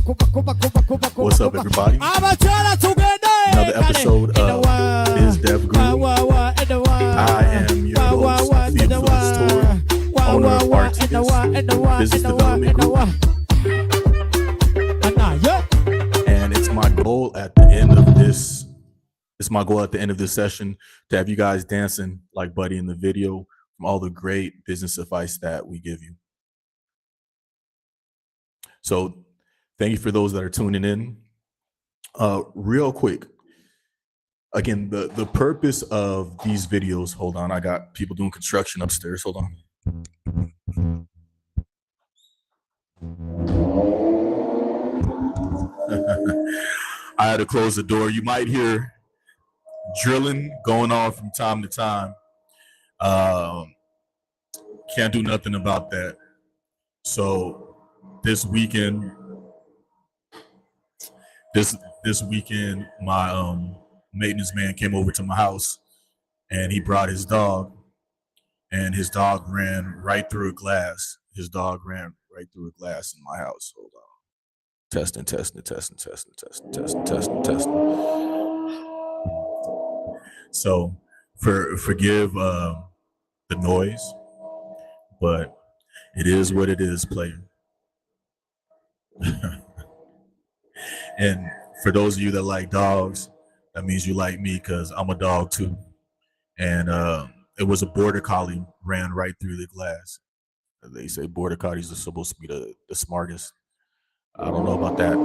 What's up, everybody? Another episode of Biz Dev Guru. I am your host, Theophilus Tour, owner of Art Tickets, Business Development Group. And it's my goal at the end of this. It's my goal at the end of this session to have you guys dancing like Buddy in the video from all the great business advice that we give you. So thank you for those that are tuning in. Real quick, again, the purpose of these videos, hold on, I got people doing construction upstairs, hold on. I had to close the door. You might hear drilling going on from time to time. Can't do nothing about that. So this weekend, my maintenance man came over to my house, and he brought his dog, and his dog ran right through a glass. His dog ran right through a glass in my house. Hold on. Testing. So forgive the noise, but it is what it is, player. And for those of you that like dogs, that means you like me, because I'm a dog too. And it was a border collie ran right through the glass. They say border collies are supposed to be the smartest. I don't know about that.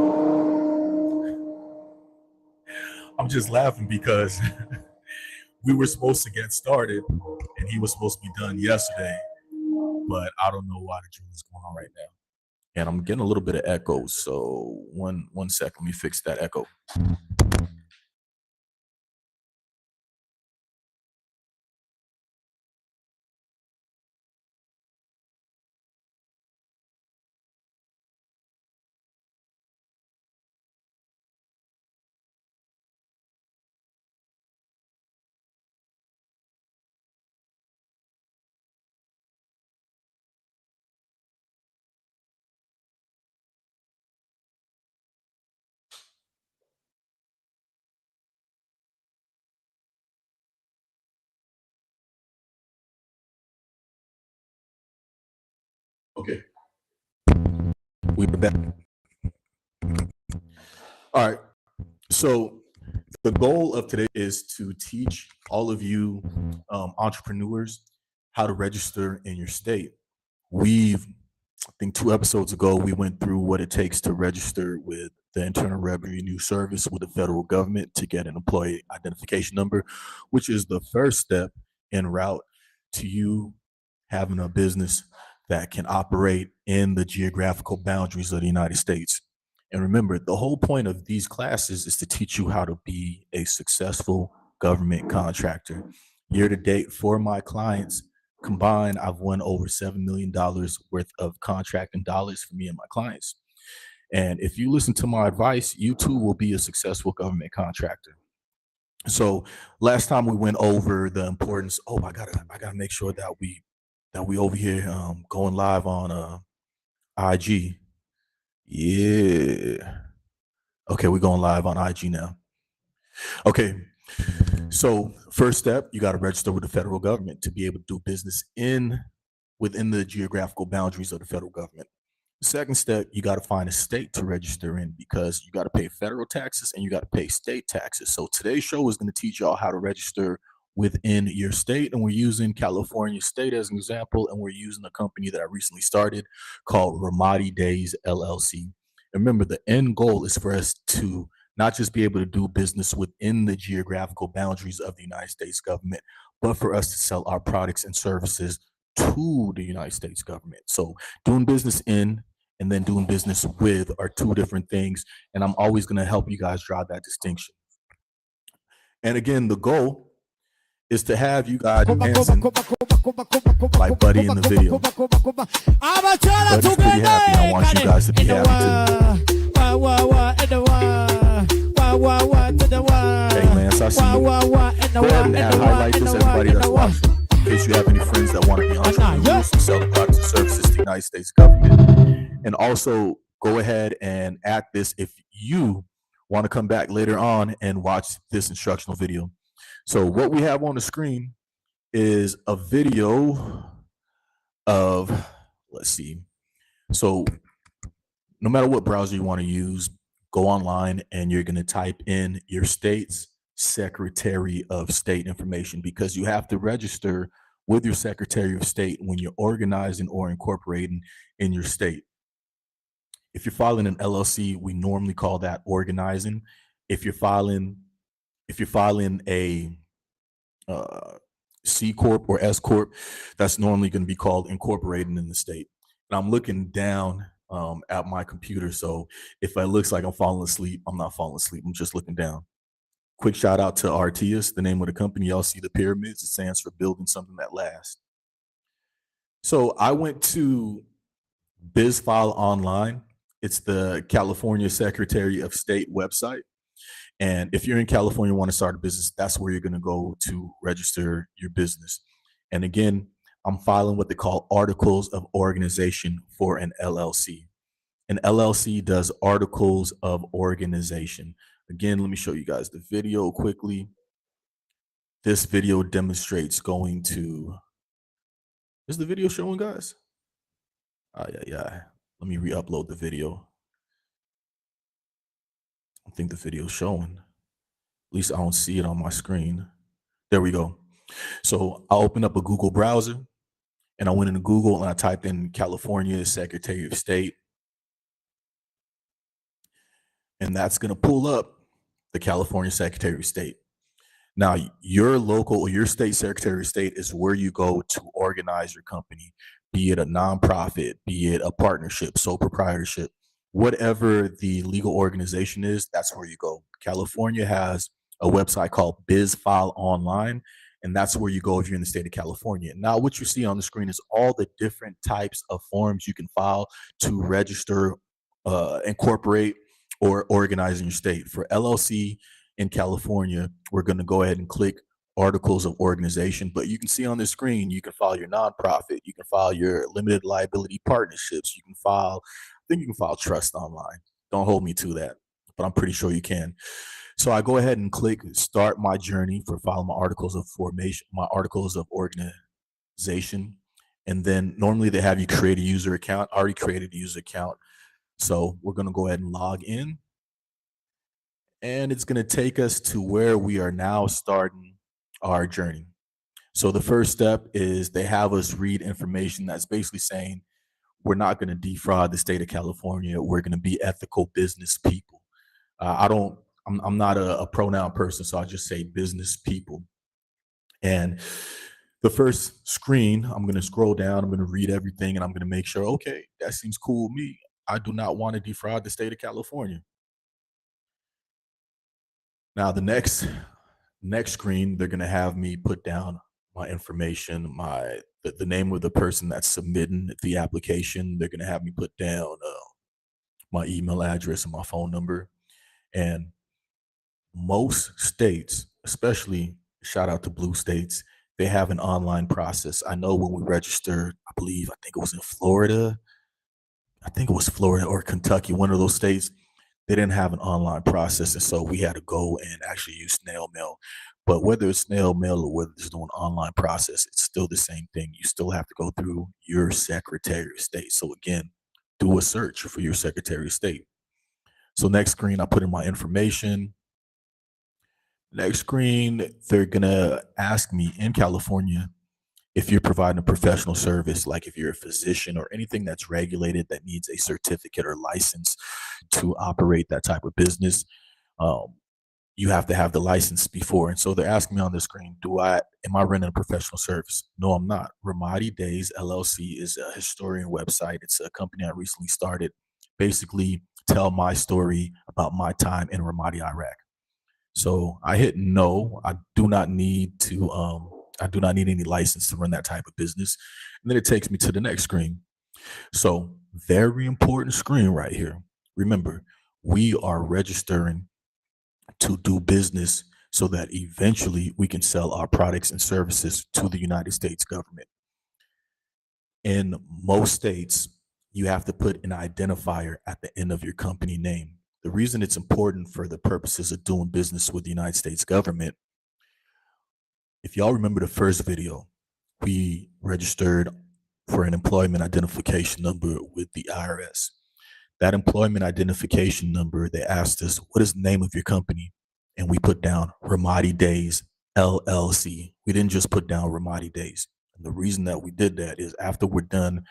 I'm just laughing because we were supposed to get started and he was supposed to be done yesterday, but I don't know why the drill is going on right now. And I'm getting a little bit of echo, so one sec, let me fix that echo. Okay, we're back. All right, so the goal of today is to teach all of you entrepreneurs how to register in your state. I think 2 episodes ago, we went through what it takes to register with the Internal Revenue Service with the federal government to get an employee identification number, which is the first step en route to you having a business that can operate in the geographical boundaries of the United States. And remember, the whole point of these classes is to teach you how to be a successful government contractor. Year to date, for my clients combined, I've won over $7 million worth of contracting dollars for me and my clients. And if you listen to my advice, you too will be a successful government contractor. So last time we went over the importance. Oh, I gotta make sure that we over here going live on IG. Yeah. Okay, we're going live on IG now. Okay. So first step, you got to register with the federal government to be able to do business within the geographical boundaries of the federal government. The second step, you got to find a state to register in, because you got to pay federal taxes and you got to pay state taxes. So today's show is going to teach y'all how to register within your state, and we're using California State as an example, and we're using a company that I recently started called Ramadi Days LLC. And remember, the end goal is for us to not just be able to do business within the geographical boundaries of the United States government, but for us to sell our products and services to the United States government. So doing business in and then doing business with are 2 different things, and I'm always going to help you guys draw that distinction. And again, the goal is to have you guys dancing like Buddy in the video. Buddy's pretty happy. I want you guys to be happy too. Hey Lance, I see you. Go ahead and add highlight this, everybody that's watching, in case you have any friends that want to be entrepreneurs and sell the products and services to the United States government. And also go ahead and add this if you want to come back later on and watch this instructional video. So what we have on the screen is a video of, let's see. So no matter what browser you want to use, go online and you're going to type in your state's Secretary of State information, because you have to register with your Secretary of State when you're organizing or incorporating in your state. If you're filing an LLC, we normally call that organizing. If you're filing a C corp or S corp, that's normally going to be called incorporating in the state. And I'm looking down at my computer, so if it looks like I'm falling asleep, I'm not falling asleep. I'm just looking down. Quick shout out to Artias, the name of the company. Y'all see the pyramids? It stands for building something that lasts. So I went to BizFile Online. It's the California Secretary of State website. And if you're in California and want to start a business, that's where you're going to go to register your business. And again, I'm filing what they call articles of organization for an LLC. An LLC does articles of organization. Again, let me show you guys the video quickly. This video demonstrates going to, is the video showing, guys? Yeah. Let me re-upload the video. I think the video's showing. At least I don't see it on my screen. There we go. So I opened up a Google browser and I went into Google and I typed in California Secretary of State. And that's going to pull up the California Secretary of State. Now, your local or your state Secretary of State is where you go to organize your company, be it a nonprofit, be it a partnership, sole proprietorship, whatever the legal organization is, that's where you go. California has a website called BizFile Online, and that's where you go if you're in the state of California. Now, what you see on the screen is all the different types of forms you can file to register, incorporate, or organize in your state. For LLC in California, we're going to go ahead and click articles of organization, but you can see on the screen, you can file your nonprofit, you can file your limited liability partnerships, you can file, I think you can file trust online. Don't hold me to that, but I'm pretty sure you can. So I go ahead and click start my journey for filing my articles of formation, my articles of organization. And then normally they have you create a user account. I already created a user account. So we're going to go ahead and log in. And it's going to take us to where we are now starting our journey. So the first step is they have us read information that's basically saying we're not going to defraud the state of California. We're going to be ethical business people. I'm not a pronoun person, so I just say business people. And the first screen, I'm going to scroll down, I'm going to read everything, and I'm going to make sure, okay, that seems cool to me. I do not want to defraud the state of California. Now, the next screen, they're going to have me put down my information, the name of the person that's submitting the application. They're going to have me put down my email address and my phone number. And most states, especially shout out to blue states, they have an online process. I know when we registered, I think it was in Florida. I think it was Florida or Kentucky, one of those states. They didn't have an online process, and so we had to go and actually use snail mail. But whether it's snail mail or whether it's doing an online process, it's still the same thing. You still have to go through your Secretary of State. So again, do a search for your Secretary of State. So next screen, I put in my information. Next screen, they're gonna ask me in California if you're providing a professional service, like if you're a physician or anything that's regulated that needs a certificate or license to operate that type of business, you have to have the license before. And so they're asking me on the screen, am I running a professional service? No, I'm not. Ramadi Days LLC is a historian website. It's a company I recently started, basically tell my story about my time in Ramadi, Iraq. So I hit no. I do not need any license to run that type of business. And then it takes me to the next screen. So very important screen right here. Remember, we are registering to do business so that eventually we can sell our products and services to the United States government. In most states, you have to put an identifier at the end of your company name. The reason it's important for the purposes of doing business with the United States government, if y'all remember the first video, we registered for an employment identification number with the IRS. That employment identification number, they asked us, what is the name of your company? And we put down Ramadi Days LLC. We didn't just put down Ramadi Days. And the reason that we did that is after we're done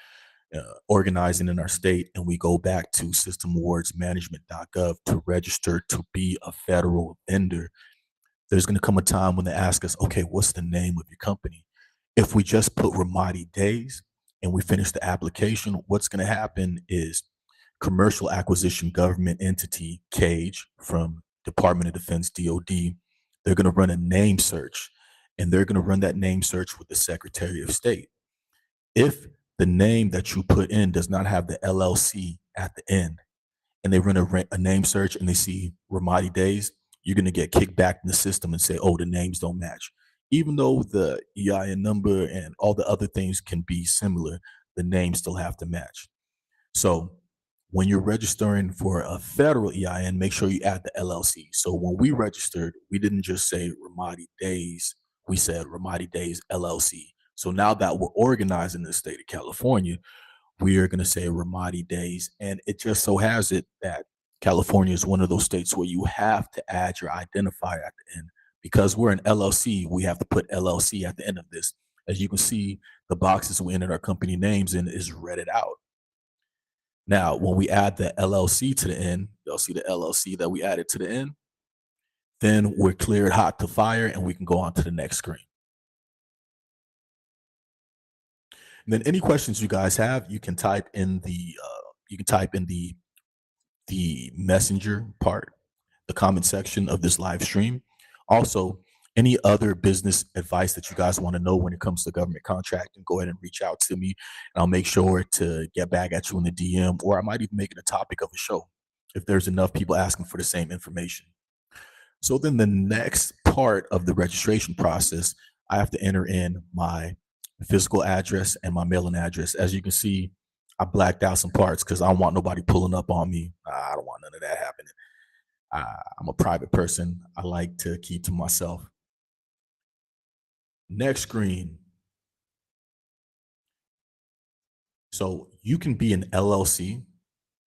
organizing in our state and we go back to systemawardsmanagement.gov to register to be a federal vendor, there's going to come a time when they ask us, okay, what's the name of your company? If we just put Ramadi Days and we finish the application, what's going to happen is Commercial Acquisition Government Entity, CAGE, from Department of Defense, DOD, they're going to run a name search, and they're going to run that name search with the Secretary of State. If the name that you put in does not have the LLC at the end, and they run a name search and they see Ramadi Days, you're going to get kicked back in the system and say, oh, the names don't match. Even though the EIN number and all the other things can be similar, the names still have to match. So when you're registering for a federal EIN, make sure you add the LLC. So when we registered, we didn't just say Ramadi Days, we said Ramadi Days LLC. So now that we're organized in the state of California, we are going to say Ramadi Days. And it just so has it that California is one of those states where you have to add your identifier at the end. Because we're an LLC, we have to put LLC at the end of this. As you can see, the boxes we entered our company names in is redded out. Now, when we add the LLC to the end, you'll see the LLC that we added to the end. Then we're cleared hot to fire and we can go on to the next screen. And then any questions you guys have, you can type in the messenger part, the comment section of this live stream. Also, any other business advice that you guys want to know when it comes to government contracting, go ahead and reach out to me, and I'll make sure to get back at you in the DM, or I might even make it a topic of a show if there's enough people asking for the same information. So then the next part of the registration process, I have to enter in my physical address and my mailing address. As you can see, I blacked out some parts because I don't want nobody pulling up on me. I don't want none of that happening. I'm a private person. I like to keep to myself. Next screen. So you can be an LLC.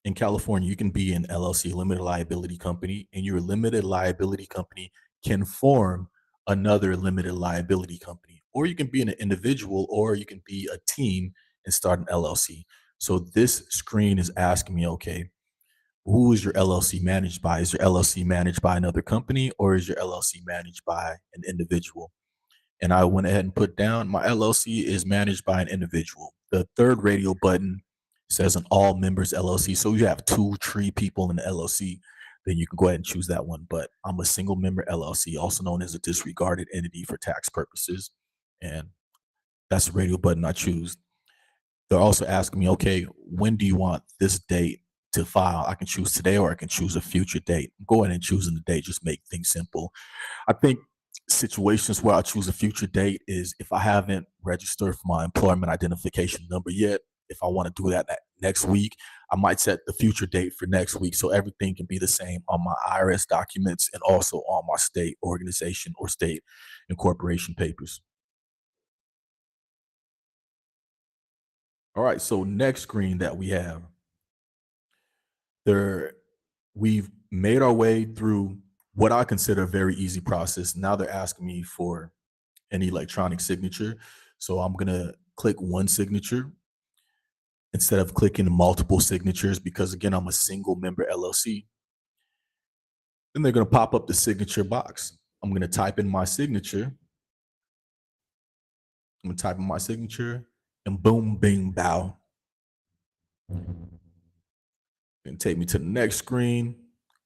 In California, you can be an LLC, limited liability company, and your limited liability company can form another limited liability company. Or you can be an individual, or you can be a team and start an LLC. So this screen is asking me, okay, who is your LLC managed by? Is your LLC managed by another company, or is your LLC managed by an individual? And I went ahead and put down my LLC is managed by an individual. The third radio button says an all members LLC. So you have 2-3 people in the LLC, then you can go ahead and choose that one. But I'm a single member LLC, also known as a disregarded entity for tax purposes. And that's the radio button I choose. They're also asking me, okay, when do you want this date to file? I can choose today or I can choose a future date. Go ahead and choosing the date, just make things simple. I think situations where I choose a future date is if I haven't registered for my employment identification number yet. If I want to do that next week, I might set the future date for next week so everything can be the same on my IRS documents and also on my state organization or state incorporation papers. All right, so next screen that we have, we've made our way through what I consider a very easy process. Now they're asking me for an electronic signature. So I'm going to click one signature instead of clicking multiple signatures because, again, I'm a single member LLC. Then they're going to pop up the signature box. I'm going to type in my signature. I'm going to type in my signature and boom, bing, bow. And take me to the next screen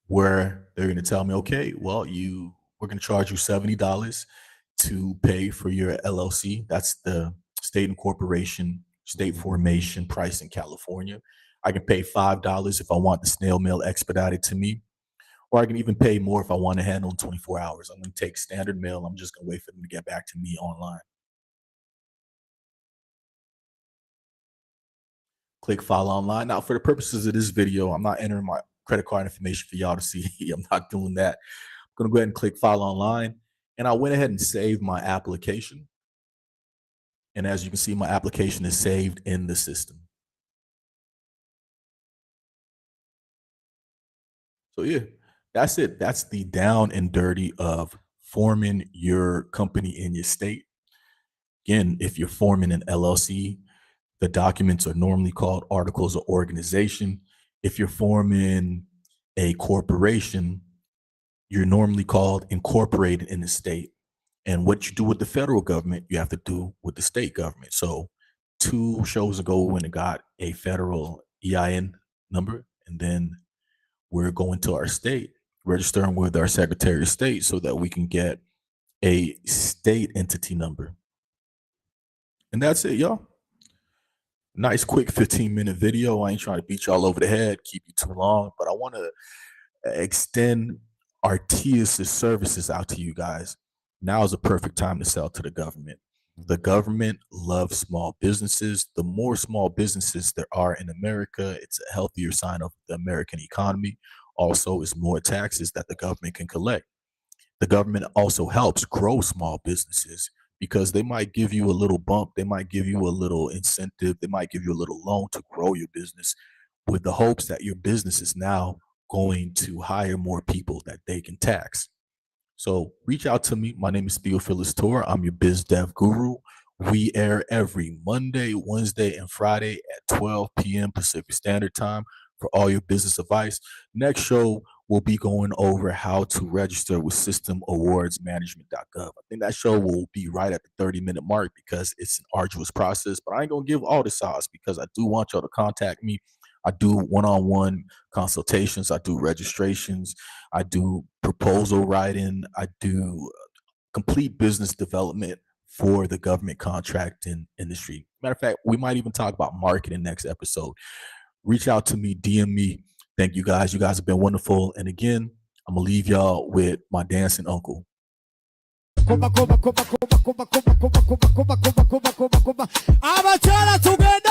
where they're going to tell me, okay, well, we're going to charge you $70 to pay for your LLC. That's the state incorporation, state formation price in California. I can pay $5 if I want the snail mail expedited to me, or I can even pay more if I want to handle in 24 hours. I'm going to take standard mail. I'm just going to wait for them to get back to me online. click follow online. Now, for the purposes of this video, I'm not entering my credit card information for y'all to see. I'm not doing that. I'm going to go ahead and click follow online. And I went ahead and saved my application. And as you can see, my application is saved in the system. So yeah, that's it. That's the down and dirty of forming your company in your state. Again, if you're forming an LLC, the documents are normally called articles of organization. If you're forming a corporation, you're normally called incorporated in the state. And what you do with the federal government, you have to do with the state government. So 2 shows ago, we went and got a federal EIN number, and then we're going to our state, registering with our Secretary of State so that we can get a state entity number. And that's it, y'all. Nice, quick 15-minute video. I ain't trying to beat y'all over the head, keep you too long, but I want to extend Artias' services out to you guys. Now is a perfect time to sell to the government. The government loves small businesses. The more small businesses there are in America, it's a healthier sign of the American economy. Also, it's more taxes that the government can collect. The government also helps grow small businesses because they might give you a little bump. They might give you a little incentive. They might give you a little loan to grow your business with the hopes that your business is now going to hire more people that they can tax. So reach out to me. My name is Theophilus Tor. I'm your Biz Dev Guru. We air every Monday, Wednesday, and Friday at 12 p.m. Pacific Standard Time for all your business advice. Next show, we'll be going over how to register with systemawardsmanagement.gov. I think that show will be right at the 30-minute mark because it's an arduous process, but I ain't going to give all the sauce because I do want y'all to contact me. I do one-on-one consultations. I do registrations. I do proposal writing. I do complete business development for the government contracting industry. Matter of fact, we might even talk about marketing next episode. Reach out to me, DM me. Thank you guys. You guys have been wonderful. And again, I'm going to leave y'all with my dancing uncle. Abachala together.